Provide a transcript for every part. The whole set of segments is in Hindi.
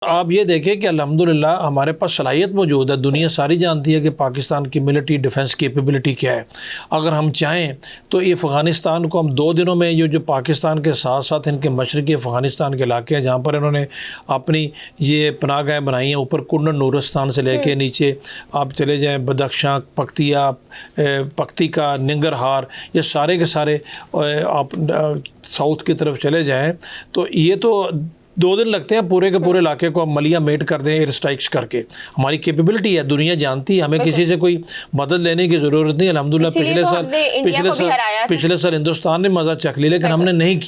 आप ये देखें कि अल्हम्दुलिल्लाह हमारे पास सलाहियत मौजूद है। दुनिया सारी जानती है कि पाकिस्तान की मिलिट्री डिफेंस कैपेबिलिटी क्या है। अगर हम चाहें तो ये अफ़गानिस्तान को हम 2 दिनों में जो पाकिस्तान के साथ साथ इनके मशरक़ी अफ़गानिस्तान के इलाके हैं जहाँ पर इन्होंने अपनी ये पनाहगाहें बनाई हैं, ऊपर कुंडन नूरस्तान से लेके नीचे आप चले जाएँ बदख्शां, पक्तिया, पक्तिका, निंगरहार, ये सारे के सारे आप साउथ की तरफ चले जाएँ तो ये तो 2 दिन लगते हैं पूरे के पूरे इलाके को हम मलिया मेट कर दें एयर स्ट्राइक्स करके। हमारी कैपेबिलिटी है, दुनिया जानती है, हमें किसी से कोई मदद लेने की ज़रूरत नहीं। अल्हम्दुलिल्लाह पिछले साल हिंदुस्तान ने मज़ा चख लिया, लेकिन हमने नहीं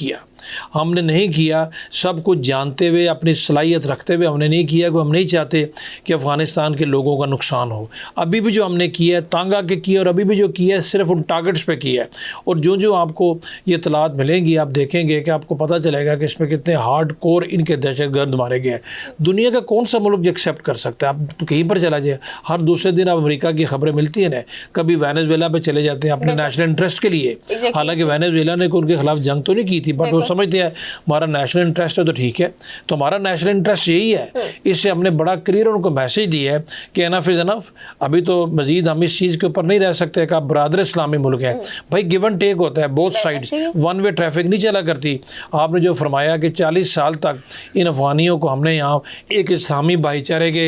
किया सब कुछ जानते हुए, अपनी सलाहियत रखते हुए हमने नहीं किया। हम नहीं चाहते कि अफ़गानिस्तान के लोगों का नुकसान हो। अभी भी जो हमने किया है तांग आके किया, और अभी भी जो किया है सिर्फ उन टारगेट्स पे किया है। और जो आपको ये इतलात मिलेंगी आप देखेंगे कि आपको पता चलेगा कि इसमें कितने हार्ड कोर इनके दहशतगर्द मारे गए हैं। दुनिया का कौन सा मुल्क एक्सेप्ट कर सकता है? आप कहीं पर चला जाए, हर दूसरे दिन आप अमेरिका की खबरें मिलती हैं ना, कभी वेनेजुएला पे चले जाते हैं अपने नेशनल इंटरेस्ट के लिए। हालांकि वेनेजुएला ने उनके खिलाफ जंग तो नहीं की थी, बट वो समझते हैं हमारा नेशनल इंटरेस्ट है तो ठीक है। तो हमारा नेशनल इंटरेस्ट यही है। इससे हमने बड़ा क्लियर उनको मैसेज दिया है कि एनफ इज़ एनफ। अभी तो मजीद हम इस चीज़ के ऊपर नहीं रह सकते कि आप बरादर इस्लामी मुल्क हैं। भाई गिव एंड टेक होता है, both sides, one way traffic नहीं चला करती। आपने जो फरमाया कि 40 साल तक इन अफ़गानियों को हमने यहाँ एक इस्लामी भाईचारे के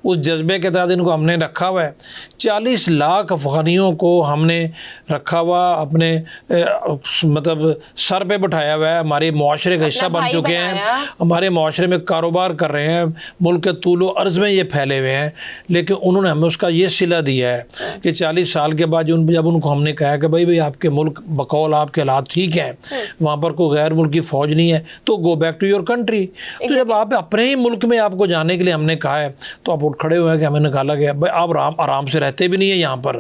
उस जज्बे के तहत इनको हमने रखा हुआ है। 40 लाख अफ़गानियों को हमने रखा हुआ अपने मतलब सर पे बिठाया हुआ है, हमारे मुआशरे का हिस्सा बन चुके हैं, हमारे मुआशरे में कारोबार कर रहे हैं, मुल्क के तूलो अर्ज़ में ये फैले हुए हैं। लेकिन उन्होंने हमें उसका ये सिला दिया है कि 40 साल के बाद जब उनको हमने कहा कि भाई आपके मुल्क बकौल आपके हालात ठीक हैं, वहाँ पर कोई गैर मुल्की फ़ौज नहीं है, तो go back to your country. तो जब आप अपने ही मुल्क में आपको जाने के लिए हमने कहा है तो आप उठ खड़े हुए हैं कि हमें निकाला गया। भाई आप आराम से रहते भी नहीं है यहाँ पर।